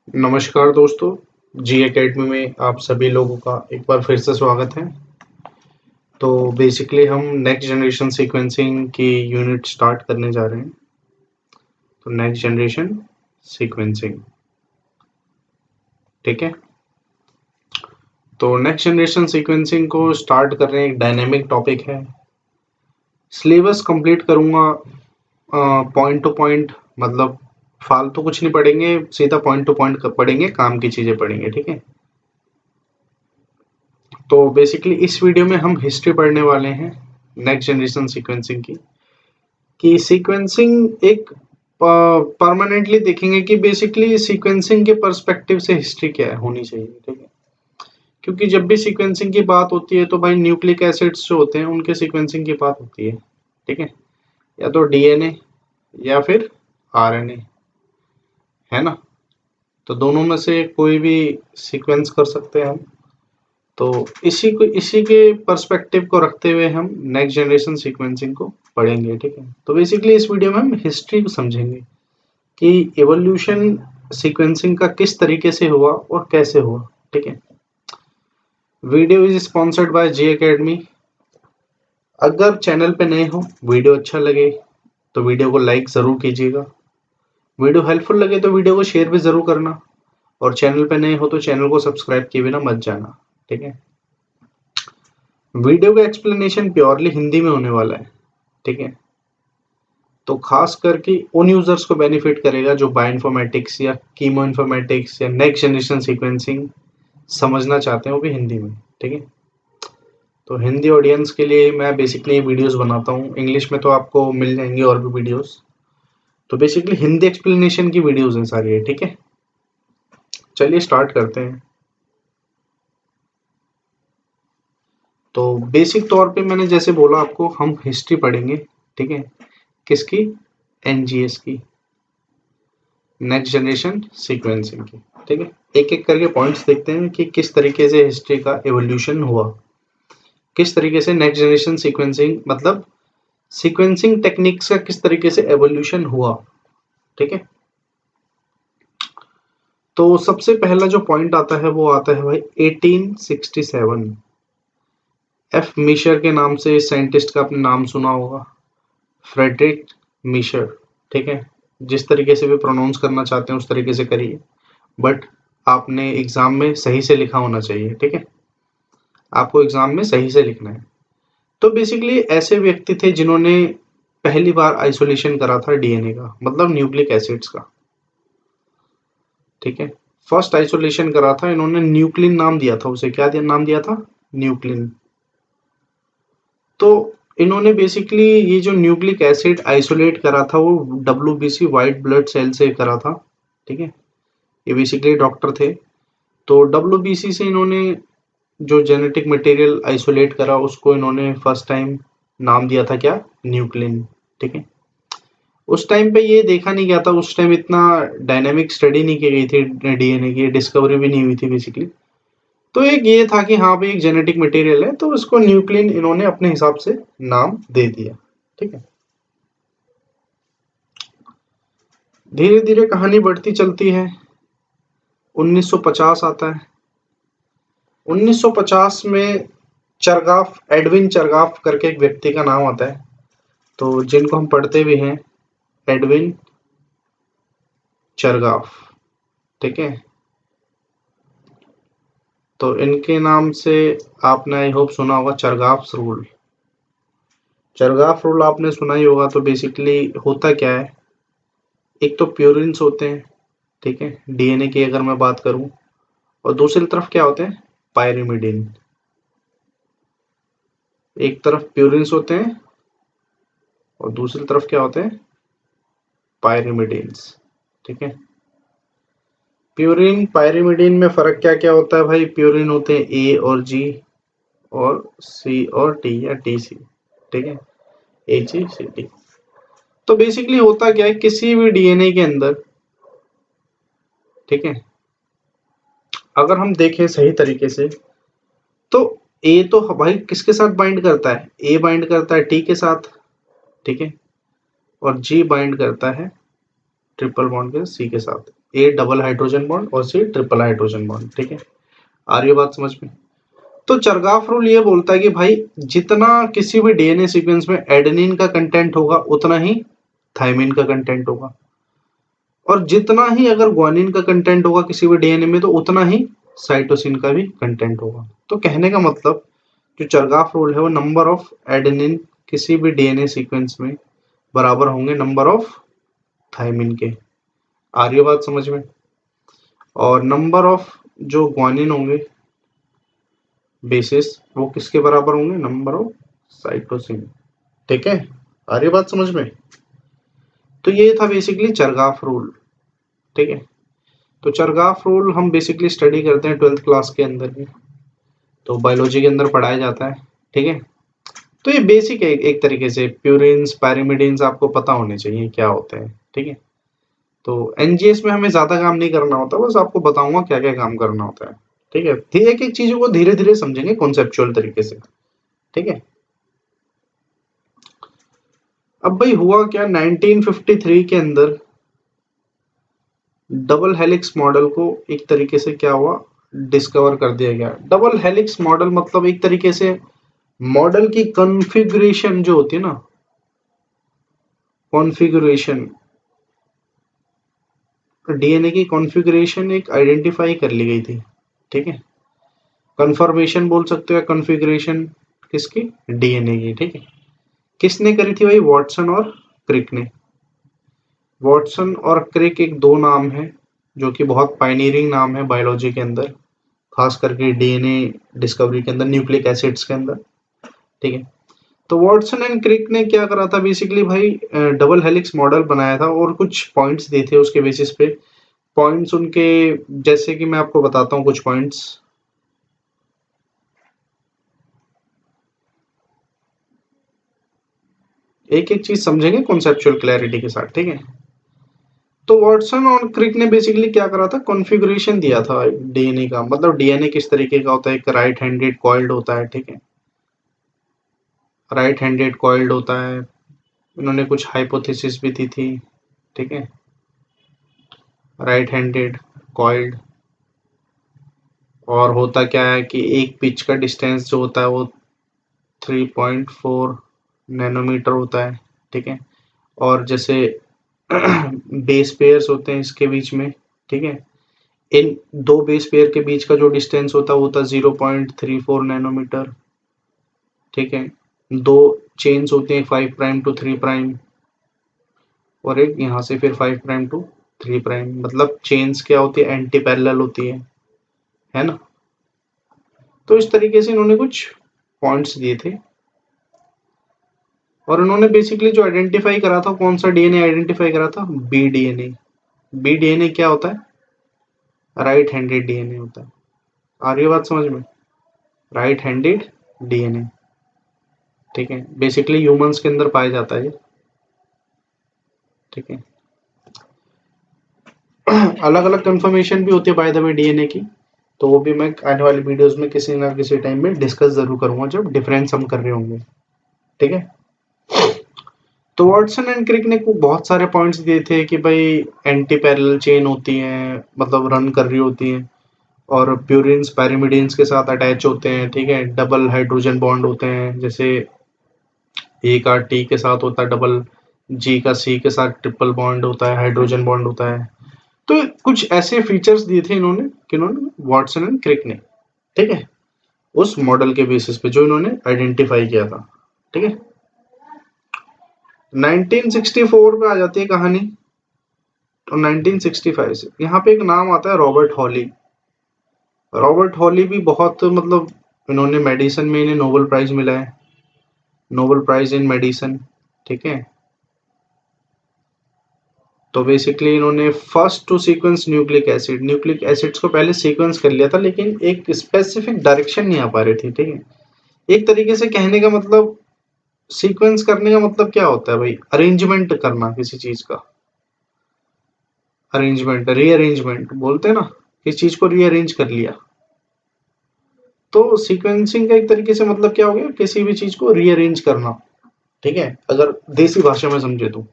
नमस्कार दोस्तों, जी एकेडमी में आप सभी लोगों का एक बार फिर से स्वागत है। तो बेसिकली हम नेक्स्ट जनरेशन सीक्वेंसिंग की यूनिट स्टार्ट करने जा रहे हैं। तो नेक्स्ट जनरेशन सीक्वेंसिंग, ठीक है। तो नेक्स्ट जनरेशन सीक्वेंसिंग को स्टार्ट कर रहे हैं, एक डायनेमिक टॉपिक है। सिलेबस कंप्लीट करूँगा पॉइंट टू पॉइंट, मतलब फालतू कुछ नहीं पढ़ेंगे, सीधा पॉइंट टू पॉइंट पढ़ेंगे, काम की चीज़ें पढ़ेंगे, ठीक है। तो बेसिकली इस वीडियो में हम हिस्ट्री पढ़ने वाले हैं नेक्स्ट जनरेशन सीक्वेंसिंग की, कि सीक्वेंसिंग एक परमानेंटली देखेंगे कि बेसिकली सीक्वेंसिंग के पर्सपेक्टिव से हिस्ट्री क्या है होनी चाहिए, ठीक है। क्योंकि जब भी सीक्वेंसिंग की बात होती है तो भाई न्यूक्लिक एसिड्स जो होते हैं उनके सीक्वेंसिंग की बात होती है, ठीक है। या तो डीएनए या फिर आरएनए, है ना। तो दोनों में से कोई भी सीक्वेंस कर सकते हैं हम। तो इसी के पर्सपेक्टिव को रखते हुए हम नेक्स्ट जनरेशन सीक्वेंसिंग को पढ़ेंगे, ठीक है। तो बेसिकली इस वीडियो में हम हिस्ट्री को समझेंगे कि एवोल्यूशन सीक्वेंसिंग का किस तरीके से हुआ और कैसे हुआ, ठीक है। Video is sponsored by G academy. अगर चैनल पे नए हो, वीडियो अच्छा लगे तो वीडियो को लाइक ज़रूर कीजिएगा। वीडियो हेल्पफुल लगे तो वीडियो को शेयर भी ज़रूर करना, और चैनल पे नए हो तो चैनल को सब्सक्राइब किए बिना मत जाना, ठीक है। वीडियो का एक्सप्लेनेशन प्योरली हिंदी में होने वाला है, ठीक है। तो खास करके उन यूजर्स को बेनिफिट करेगा जो बायोइन्फॉर्मेटिक्स या कीमो इन्फॉर्मेटिक्स या नेक्स्ट जनरेशन सीक्वेंसिंग समझना चाहते हैं, वो भी हिंदी में, ठीक है। तो हिंदी ऑडियंस के लिए मैं बेसिकली वीडियोस बनाता हूँ। इंग्लिश में तो आपको मिल जाएंगी और भी वीडियोस। तो बेसिकली हिंदी एक्सप्लेनेशन की वीडियोस हैं सारी ये, ठीक है। चलिए स्टार्ट करते हैं। तो बेसिक तौर पे मैंने जैसे बोला आपको, हम हिस्ट्री पढ़ेंगे, ठीक है। किसकी? एनजीएस की, नेक्स्ट जनरेशन सीक्वेंसिंग की, ठीक है। एक एक करके पॉइंट्स देखते हैं कि किस तरीके से हिस्ट्री का एवोल्यूशन हुआ, किस तरीके से नेक्स्ट जनरेशन सीक्वेंसिंग, मतलब सीक्वेंसिंग टेक्निक्स का किस तरीके से एवोल्यूशन हुआ, ठीक है। तो सबसे पहला जो पॉइंट आता है वो आता है भाई 1867। एफ मीशर के नाम से साइंटिस्ट का आपने नाम सुना होगा, फ्रेडरिक मीशर, ठीक है। जिस तरीके से भी प्रोनाउंस करना चाहते हैं उस तरीके से करिए, बट आपने एग्जाम में सही से लिखा होना चाहिए, ठीक है। आपको एग्जाम में सही से लिखना है। तो बेसिकली ऐसे व्यक्ति थे जिन्होंने पहली बार आइसोलेशन करा था डीएनए का, मतलब न्यूक्लिक एसिड्स का, ठीक है। फर्स्ट आइसोलेशन करा था इन्होंने, न्यूक्लिन नाम दिया था उसे। क्या नाम दिया था? न्यूक्लिन। तो इन्होंने बेसिकली ये जो न्यूक्लिक एसिड आइसोलेट करा था वो डब्ल्यूबीसी व्हाइट ब्लड सेल से करा था, ठीक है। ये बेसिकली डॉक्टर थे। तो डब्ल्यूबीसी से इन्होंने जो जेनेटिक मटेरियल आइसोलेट करा उसको इन्होंने फर्स्ट टाइम नाम दिया था क्या? न्यूक्लिन, ठीक है। उस टाइम पे ये देखा नहीं गया था, उस टाइम इतना डायनामिक स्टडी नहीं की गई थी डीएनए की, डिस्कवरी भी नहीं हुई थी बेसिकली। तो एक ये था कि हाँ भाई एक जेनेटिक मटेरियल है, तो उसको न्यूक्लिन इन्होंने अपने हिसाब से नाम दे दिया, ठीक है। धीरे धीरे कहानी बढ़ती चलती है। 1950 आता है। 1950 में चरगाफ, एडविन चरगाफ करके एक व्यक्ति का नाम आता है, तो जिनको हम पढ़ते भी हैं, एडविन चरगाफ, ठीक है। तो इनके नाम से आपने आई होप सुना होगा चरगाफ्स रूल। चरगाफ रूल आपने सुना ही होगा। तो बेसिकली होता क्या है, एक तो प्यूरिन्स होते हैं, ठीक है, डीएनए की अगर मैं बात करूं, और दूसरी तरफ क्या होते हैं? पायरिमिडिन। एक तरफ प्यूरिन्स होते हैं और दूसरी तरफ क्या होते हैं? पायरिमिडिन्स, ठीक है। प्यूरिन पायरिमिडिन में फर्क क्या क्या होता है भाई? प्यूरिन होते हैं ए और जी, और सी और टी या टी सी, ठीक है, एच ई सी टी। तो बेसिकली होता क्या है, किसी भी डीएनए के अंदर, ठीक है, अगर हम देखें सही तरीके से, तो ए तो भाई किसके साथ बाइंड करता है? ए बाइंड करता है टी के साथ, ठीक है, और जी बाइंड करता है ट्रिपल बॉन्ड के सी के साथ। ए डबल हाइड्रोजन बॉन्ड और सी ट्रिपल हाइड्रोजन बॉन्ड। ठीक है, आ रही है बात समझ में? तो चरगाफ रूल ये बोलता है कि भाई जितना किसी भी डीएनए सीक्वेंस में एडेनिन का कंटेंट होगा उतना ही थायमिन का कंटेंट होगा, और जितना ही अगर ग्वानिन का कंटेंट होगा किसी भी डीएनए में तो उतना ही साइटोसिन का भी कंटेंट होगा। तो कहने का मतलब जो चरगाफ रूल है वो नंबर ऑफ एडेनिन किसी भी डीएनए सीक्वेंस में बराबर होंगे नंबर ऑफ थायमिन के। आ रही है बात समझ में? और नंबर ऑफ जो ग्वानिन होंगे बेसिस वो किसके बराबर होंगे? Number of cytosine. ठीक है, आ रही है बात समझ में? तो ये था बेसिकली चरगाफ रूल। ठीक है, तो चरगाफ रूल हम बेसिकली स्टडी करते हैं 12th क्लास के अंदर भी, तो बायोलॉजी के अंदर पढ़ाया जाता है। ठीक है, तो ये बेसिक है एक तरीके से। प्यूरिन्स पैरिमिडिन्स आपको पता होने चाहिए क्या होते हैं। ठीक है, तो एनजीएस में हमें ज्यादा काम नहीं करना होता, बस आपको बताऊंगा क्या क्या काम करना होता है। ठीक है, एक एक चीजों को धीरे धीरे समझेंगे कॉन्सेप्चुअल तरीके से। ठीक है, अब भाई हुआ क्या 1953 के अंदर डबल हेलिक्स मॉडल को एक तरीके से क्या हुआ, डिस्कवर कर दिया गया। डबल हेलिक्स मॉडल मतलब एक तरीके से मॉडल की कॉन्फ़िगरेशन जो होती है ना, कॉन्फ़िगरेशन डीएनए की कॉन्फ़िगरेशन एक आइडेंटिफाई कर ली गई थी। ठीक है, कन्फर्मेशन बोल सकते हो या कॉन्फ़िगरेशन किसकी? डीएनए की। ठीक है, किसने करी थी भाई? वॉटसन और क्रिक ने। वॉटसन और क्रिक एक दो नाम है जो कि बहुत पायनियरिंग नाम है बायोलॉजी के अंदर, खास करके डीएनए डिस्कवरी के अंदर, न्यूक्लिक एसिड्स के अंदर। ठीक है, तो वॉटसन एंड क्रिक ने क्या करा था बेसिकली भाई, डबल हेलिक्स मॉडल बनाया था और कुछ पॉइंट्स दिए थे उसके बेसिस पे। पॉइंट्स उनके जैसे कि मैं आपको बताता हूँ कुछ पॉइंट्स। एक एक चीज समझेंगे कॉन्सेप्चुअल क्लैरिटी के साथ। ठीक है, तो वॉटसन और क्रिक ने बेसिकली क्या करा था, कॉन्फ़िगरेशन दिया था डीएनए का, मतलब डीएनए किस तरीके का होता है। एक राइट हैंडेड कॉइल्ड होता है। ठीक है, राइट हैंडेड कॉइल्ड होता है। इन्होंने कुछ हाइपोथेसिस भी दी थी। ठीक है, राइट हैंडेड कॉइल्ड, और होता क्या है कि एक पिच का डिस्टेंस जो होता है वो 3.4 नैनोमीटर होता है। ठीक है, और जैसे बेस पेयर्स होते हैं इसके बीच में। ठीक है, इन दो बेस पेयर के बीच का जो डिस्टेंस होता है वो होता है 0.34 नैनोमीटर। ठीक है, दो चेन्स होते हैं 5 प्राइम टू 3 प्राइम, और एक यहाँ से फिर 5 प्राइम टू 3 प्राइम, मतलब चेन्स क्या होती है? एंटी पैरेलल होती है ना? तो इस तरीके से इन्होंने कुछ पॉइंट्स दिए थे, और इन्होंने बेसिकली जो आइडेंटिफाई करा था, कौन सा डीएनए आइडेंटिफाई करा था? B DNA. बी डीएनए क्या होता है? राइट हैंडेड डीएनए होता है। आ रही है बात समझ में? Right handed DNA. ठीक है, बेसिकली ह्यूमंस के अंदर पाया जाता है ये। ठीक है, अलग अलग कंफर्मेशन भी होती है बाय द वे डीएनए की, तो वो भी मैं आने वाली वीडियोस में किसी ना किसी टाइम में डिस्कस जरूर करूंगा जब डिफरेंस हम कर रहे होंगे। ठीक है, तो वॉटसन एंड क्रिक ने बहुत सारे पॉइंट्स दिए थे कि भाई एंटी पैरेलल चेन होती है, मतलब रन कर रही होती है, और प्यूरिन्स पैरिमिडिन्स के साथ अटैच होते हैं। ठीक है, डबल हाइड्रोजन बॉन्ड होते हैं, जैसे ए का टी के साथ होता है डबल, जी का सी के साथ ट्रिपल बॉन्ड होता है, हाइड्रोजन बॉन्ड होता है। तो कुछ ऐसे फीचर्स दिए थे इन्होंने, किन्होंने? वॉटसन एंड क्रिक ने। ठीक है, उस मॉडल के बेसिस पे जो इन्होंने आइडेंटिफाई किया था। ठीक है, 1964 पे आ जाती है कहानी, तो 1965 से यहाँ पे एक नाम आता है रॉबर्ट हॉली। रॉबर्ट हॉली भी बहुत, मतलब इन्होंने मेडिसिन में, इन्हें नोबेल प्राइज मिला है, नोबेल प्राइज इन मेडिसिन। ठीक है, तो बेसिकली इन्होंने first to sequence nucleic acid, nucleic acids को पहले सीक्वेंस कर लिया था, लेकिन एक स्पेसिफिक डायरेक्शन नहीं आ पा रही थी। ठीक है, एक तरीके से कहने का मतलब, सीक्वेंस करने का मतलब क्या होता है भाई? अरेंजमेंट करना किसी चीज का, अरेंजमेंट, रीअरेंजमेंट बोलते हैं ना, किसी चीज को रीअरेंज कर लिया। तो सीक्वेंसिंग का एक तरीके से मतलब क्या हो गया? किसी भी चीज को रीअरेंज करना। ठीक है, अगर देसी भाषा में समझे तो।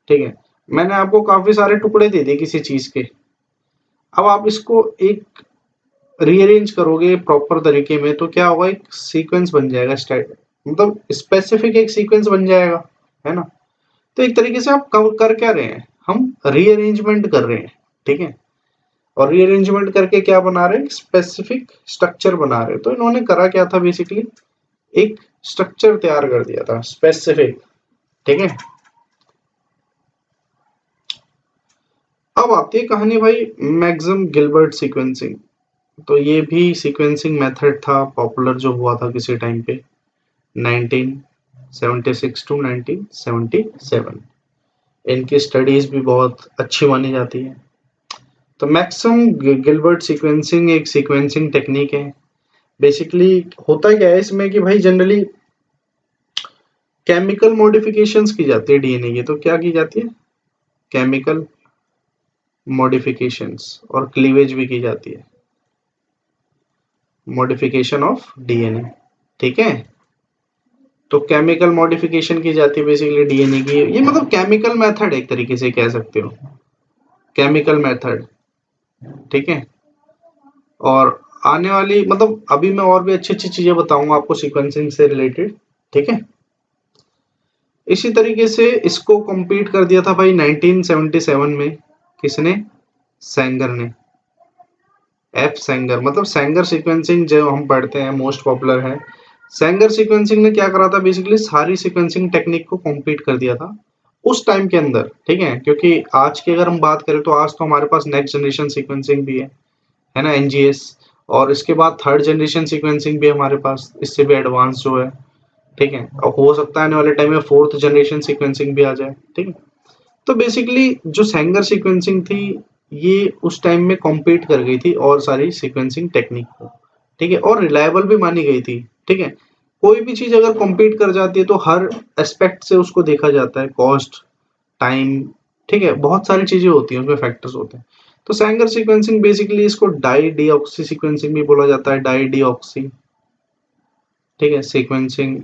ठीक है, मैंने आपको काफी सारे टुकड़े दे दिए किसी चीज के, अब आप इसको एक रीअरेंज करोगे प्रॉपर तरीके में तो क्या होगा, एक सीक्वेंस बन जाएगा, मतलब स्पेसिफिक एक सीक्वेंस बन जाएगा, है ना। तो एक तरीके से आप कर क्या रहे हैं, हम रीअरेंजमेंट कर रहे हैं, ठीक है। और रीअरेंजमेंट करके क्या बना रहे हैं, स्पेसिफिक स्ट्रक्चर बना रहे हैं। तो इन्होंने करा क्या था, बेसिकली एक स्ट्रक्चर तैयार कर दिया था स्पेसिफिक, ठीक है। अब आती है कहानी भाई मैक्सम गिलबर्ट सीक्वेंसिंग। तो ये भी सीक्वेंसिंग मेथड था पॉपुलर जो हुआ था किसी टाइम पे 1976 टू 1977। इनकी स्टडीज भी बहुत अच्छी मानी जाती है। तो मैक्सम गिलबर्ट सीक्वेंसिंग एक सीक्वेंसिंग टेक्निक है। बेसिकली होता क्या है इसमें कि भाई जनरली केमिकल मॉडिफिकेशंस की जाती है डीएनए की। तो क्या की जाती है, केमिकल मॉडिफिकेशंस, और क्लीवेज भी की जाती है, मॉडिफिकेशन ऑफ डीएनए, ठीक है। तो केमिकल मॉडिफिकेशन की जाती है बेसिकली डीएनए की। ये मतलब केमिकल मेथड एक तरीके से कह सकते हो, केमिकल मेथड, ठीक है। और आने वाली मतलब अभी मैं और भी अच्छी अच्छी चीजें बताऊंगा आपको सीक्वेंसिंग से रिलेटेड, ठीक है। इसी तरीके से इसको कंप्लीट कर दिया था भाई 1977 में, किसने, सेंगर ने। एफ सेंगर, मतलब सेंगर सीक्वेंसिंग जो हम पढ़ते हैं मोस्ट पॉपुलर है। सेंगर सीक्वेंसिंग ने क्या करा था, बेसिकली सारी सीक्वेंसिंग टेक्निक को कंप्लीट कर दिया था उस टाइम के अंदर, ठीक है। क्योंकि आज की अगर हम बात करें तो आज तो हमारे पास नेक्स्ट जनरेशन सीक्वेंसिंग भी है ना, एनजीएस। और इसके बाद थर्ड जनरेशन सीक्वेंसिंग भी है हमारे पास, इससे भी एडवांस जो है, ठीक है। और हो सकता है आने वाले टाइम में फोर्थ जनरेशन सीक्वेंसिंग भी आ जाए, ठीक है। तो बेसिकली जो सेंगर सीक्वेंसिंग थी ये उस टाइम में कॉम्पीट कर गई थी और सारी सीक्वेंसिंग टेक्निक को, ठीक है। और रिलायबल भी मानी गई थी, ठीक है। कोई भी चीज अगर कॉम्पीट कर जाती है तो हर एस्पेक्ट से उसको देखा जाता है, कॉस्ट, टाइम, ठीक है। बहुत सारी चीजें होती हैं उसमें, फैक्टर्स होते हैं। तो सैंगर सीक्वेंसिंग बेसिकली इसको डाई डीऑक्सी सीक्वेंसिंग भी बोला जाता है, डाई डीऑक्सी, ठीक है, सीक्वेंसिंग,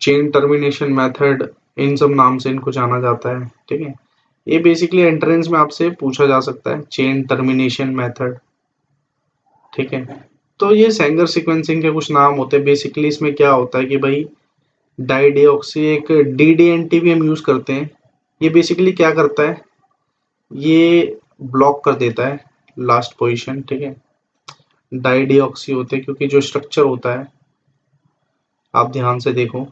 चेन टर्मिनेशन मेथड, इन सब नाम से इनको जाना जाता है, ठीक है। ये बेसिकली एंट्रेंस में आपसे पूछा जा सकता है, चेन टर्मिनेशन मेथड, ठीक है। तो ये सैंगर सीक्वेंसिंग के कुछ नाम होते हैं। बेसिकली इसमें क्या होता है कि भाई डाई डीऑक्सी, एक डीडीएनटी भी हम यूज करते हैं। ये बेसिकली क्या करता है, ये ब्लॉक कर देता है लास्ट पोजीशन, ठीक है। डाई डीऑक्सी होते हैं क्योंकि जो स्ट्रक्चर होता है आप ध्यान से देखो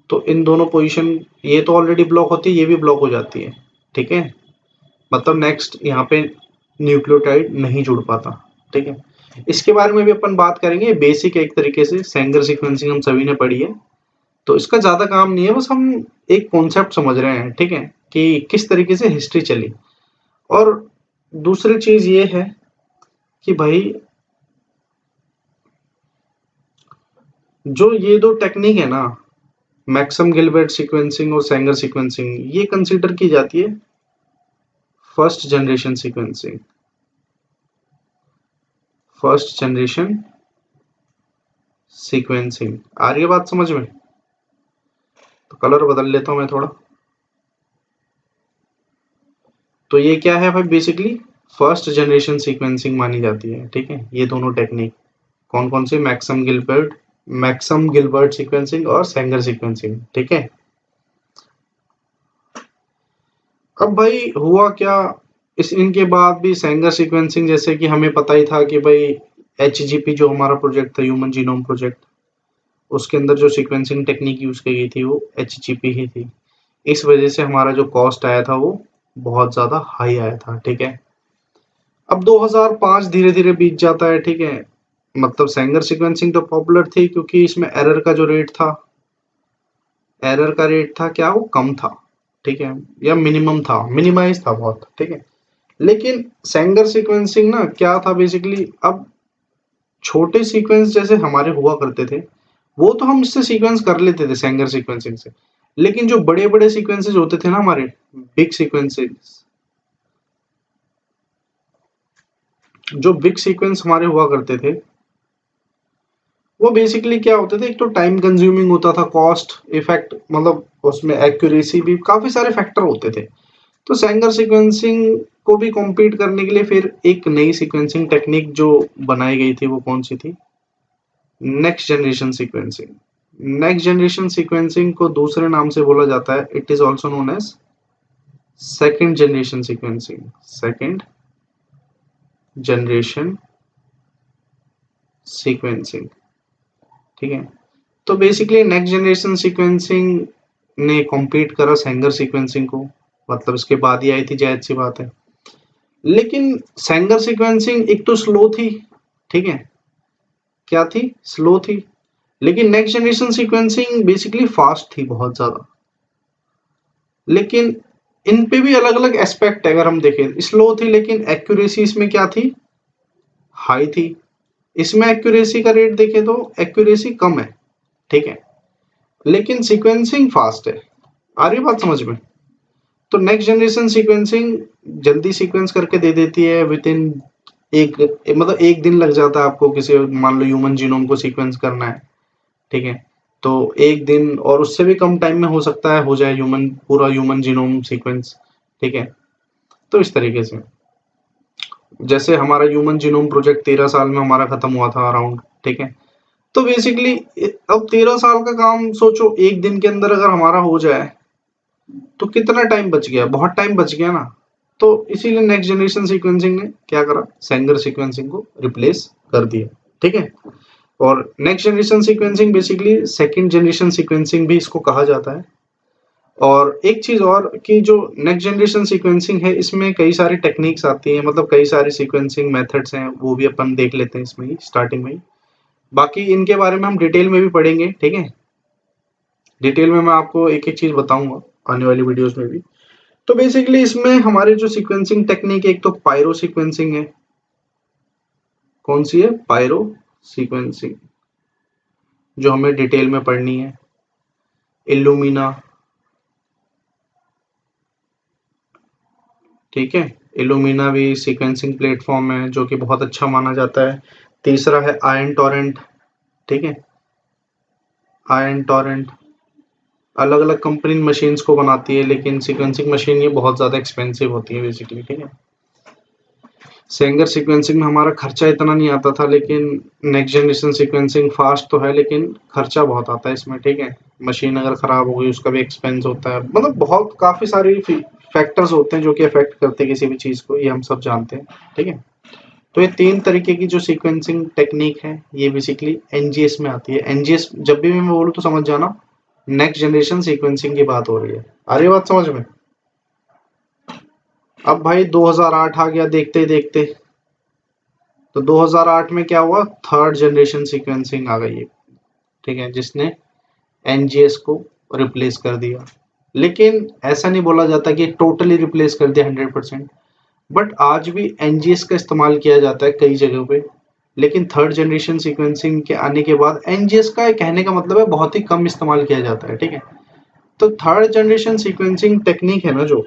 तो इन दोनों पोजीशन, ये तो ऑलरेडी ब्लॉक होती है, ये भी ब्लॉक हो जाती है, ठीक है। मतलब नेक्स्ट यहाँ पे न्यूक्लियोटाइड नहीं जुड़ पाता, ठीक है। इसके बारे में भी अपन बात करेंगे। बेसिक एक तरीके से सेंगर सीक्वेंसिंग हम सभी ने पढ़ी है, तो इसका ज्यादा काम नहीं है, बस हम एक कॉन्सेप्ट समझ रहे हैं, ठीक है, कि किस तरीके से हिस्ट्री चली। और दूसरी चीज ये है कि भाई जो ये दो टेक्निक है ना, मैक्सम गिलबर्ट सीक्वेंसिंग और सेंगर सीक्वेंसिंग, ये कंसीडर की जाती है first generation sequencing, first generation sequencing. आ रही है बात समझ में? तो कलर बदल लेता हूं मैं थोड़ा। तो ये क्या है भाई, बेसिकली फर्स्ट जनरेशन सीक्वेंसिंग मानी जाती है, ठीक है। ये दोनों टेक्निक कौन कौन से, मैक्सम गिलबर्ट सीक्वेंसिंग और सेंगर सीक्वेंसिंग, ठीक है। अब भाई हुआ क्या, इस इनके बाद भी सेंगर सीक्वेंसिंग, जैसे कि हमें पता ही था कि भाई एचजीपी जो हमारा प्रोजेक्ट था, ह्यूमन जीनोम प्रोजेक्ट, उसके अंदर जो सीक्वेंसिंग टेक्निक यूज की गई थी वो एचजीपी ही थी। इस वजह से हमारा जो कॉस्ट आया था वो बहुत ज्यादा हाई आया था, ठीक है। अब 2005 धीरे धीरे बीत जाता है, ठीक है। मतलब सेंगर सीक्वेंसिंग तो पॉपुलर थी क्योंकि इसमें एरर का जो रेट था, एरर का रेट था क्या, वो कम था, ठीक है, या मिनिमम था, मिनिमाइज था बहुत, ठीक है। लेकिन सेंगर सीक्वेंसिंग ना क्या था बेसिकली, अब छोटे सीक्वेंस जैसे हमारे हुआ करते थे वो तो हम इससे सीक्वेंस कर लेते थे सेंगर सीक्वेंसिंग से। लेकिन जो बड़े बड़े सीक्वेंसेस होते थे ना हमारे, बिग सीक्वेंसेस, जो बिग सीक्वेंस हमारे हुआ करते थे वो बेसिकली क्या होते थे, एक तो टाइम कंज्यूमिंग होता था, कॉस्ट इफेक्ट, मतलब उसमें एक्यूरेसी भी, काफी सारे फैक्टर होते थे। तो सेंगर सीक्वेंसिंग को भी कॉम्पीट करने के लिए फिर एक नई सीक्वेंसिंग टेक्निक जो बनाई गई थी वो कौन सी थी? Next generation sequencing. Next generation sequencing को दूसरे नाम से बोला जाता है, it is also known as second generation sequencing. Second generation sequencing, ठीक है। तो बेसिकली नेक्स्ट जनरेशन सीक्वेंसिंग ने कॉम्पीट करा सेंगर सीक्वेंसिंग को, मतलब इसके बाद ही आई थी, जाहिर सी बात है। लेकिन सेंगर सीक्वेंसिंग एक तो स्लो थी, ठीक है, क्या थी? स्लो थी। लेकिन next generation sequencing basically fast थी बहुत ज्यादा। लेकिन इन पे भी अलग अलग एस्पेक्ट है, अगर हम देखें, स्लो थी लेकिन एक्यूरेसी इसमें क्या थी? हाई थी। इसमें एक्यूरेसी का रेट देखें तो एक्यूरेसी कम है, ठीक है, लेकिन सीक्वेंसिंग फास्ट है। आ रही बात समझ में? तो नेक्स्ट जनरेशन सीक्वेंसिंग जल्दी सीक्वेंस करके दे देती है, विद इन एक, मतलब एक दिन लग जाता है आपको किसी, मान लो ह्यूमन जीनोम को सीक्वेंस करना है, ठीक है, तो एक दिन और उससे भी कम टाइम में हो सकता है हो जाए पूरा ह्यूमन जीनोम सीक्वेंस, ठीक है। तो इस तरीके से जैसे हमारा ह्यूमन जीनोम प्रोजेक्ट 13 साल में हमारा खत्म हुआ था अराउंड, ठीक है। तो बेसिकली अब 13 साल का काम सोचो एक दिन के अंदर अगर हमारा हो जाए तो कितना टाइम बच गया? बहुत टाइम बच गया ना। तो इसीलिए नेक्स्ट जनरेशन सीक्वेंसिंग ने क्या करा? सेंगर सीक्वेंसिंग को रिप्लेस कर दिया, ठीक है। और next generation sequencing basically second generation sequencing भी इसको कहा जाता है। और एक चीज और कि जो नेक्स्ट जनरेशन सीक्वेंसिंग है इसमें कई सारी टेक्निक्स आती हैं, मतलब कई सारी सीक्वेंसिंग मेथड्स हैं, वो भी अपन देख लेते हैं इसमें ही स्टार्टिंग में ही। बाकी इनके बारे में हम डिटेल में भी पढ़ेंगे, ठीक है। डिटेल में मैं आपको एक एक चीज बताऊंगा आने वाली वीडियोस में भी। तो बेसिकली इसमें हमारे जो सीक्वेंसिंग टेक्निक है, एक तो पायरो सीक्वेंसिंग है। कौन सी है? पायरो सीक्वेंसिंग, जो हमें डिटेल में पढ़नी है। इल्यूमिना, ठीक है, इल्यूमिना भी सीक्वेंसिंग प्लेटफॉर्म है जो कि बहुत अच्छा माना जाता है। तीसरा है आयन टॉरेंट, ठीक है। आयन टॉरेंट अलग अलग कंपनी मशीन्स को बनाती है, लेकिन सीक्वेंसिंग मशीन ये बहुत ज़्यादा एक्सपेंसिव होती है बेसिकली, ठीक है। सेंगर सीक्वेंसिंग में हमारा खर्चा इतना नहीं आता था, लेकिन नेक्स्ट जनरेशन सीक्वेंसिंग फास्ट तो है लेकिन खर्चा बहुत आता है इसमें, ठीक है। मशीन अगर खराब हो गई उसका भी एक्सपेंस होता है, मतलब बहुत काफ़ी सारी फैक्टर्स होते हैं जो कि अफेक्ट करते हैं किसी भी चीज़ को, ये हम सब जानते हैं, ठीक है। तो ये 3 तरीके की जो सीक्वेंसिंग टेक्निक है ये बेसिकली एनजीएस में आती है। एनजीएस जब भी मैं बोलूँ तो समझ जाना नेक्स्ट जनरेशन सीक्वेंसिंग की बात हो रही है। आ रही बात समझ में? अब भाई 2008 आ गया देखते ही देखते, तो 2008 में क्या हुआ? थर्ड जनरेशन सीक्वेंसिंग आ गई है, ठीक है, जिसने एनजीएस को रिप्लेस कर दिया। लेकिन ऐसा नहीं बोला जाता कि टोटली रिप्लेस कर दिया 100%, बट आज भी एनजीएस का इस्तेमाल किया जाता है कई जगहों पे। लेकिन थर्ड जनरेशन सीक्वेंसिंग के आने के बाद एनजीएस का कहने का मतलब है बहुत ही कम इस्तेमाल किया जाता है, ठीक है। तो थर्ड जनरेशन सीक्वेंसिंग टेक्निक है ना जो,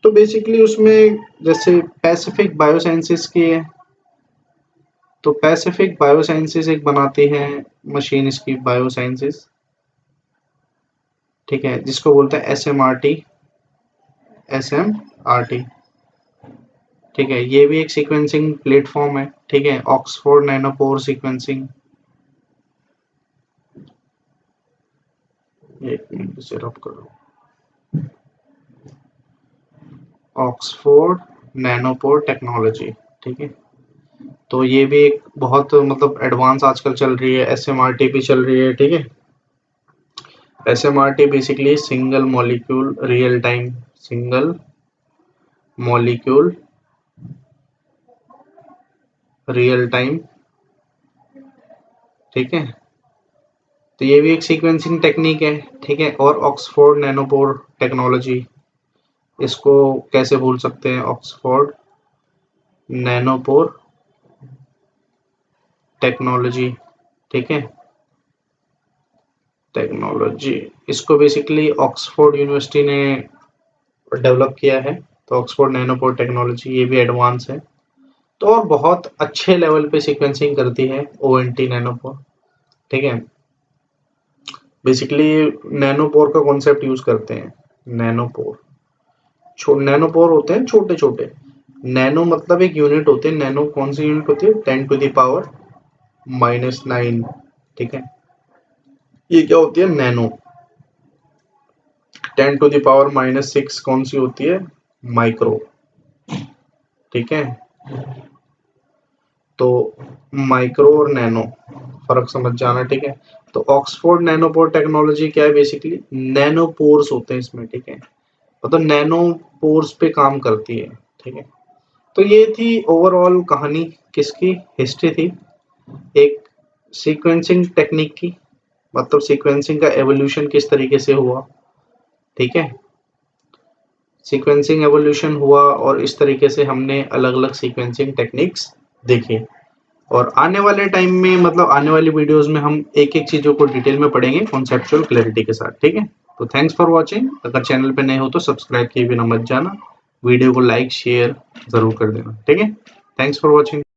तो बेसिकली उसमें जैसे पैसिफिक बायोसाइंसेस की है, तो पैसिफिक बायोसाइंसेस एक बनाती है मशीन, इसकी बायोसाइंसेस, ठीक है, जिसको बोलते हैं एसएमआरटी। एसएमआरटी, ठीक है, ये भी एक सीक्वेंसिंग प्लेटफॉर्म है, ठीक है। ऑक्सफोर्ड नैनोपोर सीक्वेंसिंग, एक मिनट से रब करो, ऑक्सफोर्ड नैनोपोर टेक्नोलॉजी, ठीक है। तो ये भी एक बहुत मतलब एडवांस आजकल चल रही है, एसएमआरटी भी चल रही है, ठीक है। SMRT basically single molecule real time, single molecule real time, ठीक है। तो ये भी एक सीक्वेंसिंग टेक्निक है, ठीक है। और ऑक्सफोर्ड नैनोपोर टेक्नोलॉजी, इसको कैसे भूल सकते हैं? ऑक्सफोर्ड नैनोपोर टेक्नोलॉजी, ठीक है, टेक्नोलॉजी, इसको बेसिकली ऑक्सफोर्ड यूनिवर्सिटी ने डेवलप किया है। तो ऑक्सफोर्ड नैनोपोर टेक्नोलॉजी ये भी एडवांस है, तो और बहुत अच्छे लेवल पे सीक्वेंसिंग करती है ओएनटी नैनोपोर, ठीक है। बेसिकली नैनोपोर का कॉन्सेप्ट यूज करते हैं। नैनोपोर, नैनोपोर होते हैं छोटे छोटे, नैनो मतलब एक यूनिट होती है, नैनो कौन सी यूनिट होती है, 10⁻⁹ ठीक है, ये क्या होती है नैनो। 10⁻⁻⁶ कौन सी होती है, माइक्रो, ठीक है। तो माइक्रो और नैनो फर्क समझ जाना, ठीक है। तो ऑक्सफोर्ड नैनोपोर टेक्नोलॉजी क्या है, बेसिकली नैनोपोर्स होते हैं इसमें, ठीक है, मतलब नैनोपोर्स पे काम करती है, ठीक है। तो ये थी ओवरऑल कहानी, किसकी, हिस्ट्री थी एक सीक्वेंसिंग टेक्निक की, मतलब सीक्वेंसिंग का एवोल्यूशन किस तरीके से हुआ, ठीक है। सीक्वेंसिंग एवोल्यूशन हुआ और इस तरीके से हमने अलग अलग सीक्वेंसिंग टेक्निक्स देखे। और आने वाले टाइम में, मतलब आने वाली वीडियोस में हम एक एक चीज़ों को डिटेल में पढ़ेंगे कॉन्सेप्चुअल क्लैरिटी के साथ, ठीक है। तो थैंक्स फॉर वॉचिंग, अगर चैनल पे नए हो तो सब्सक्राइब किए बिना मत जाना, वीडियो को लाइक शेयर जरूर कर देना, ठीक है। Thanks for watching.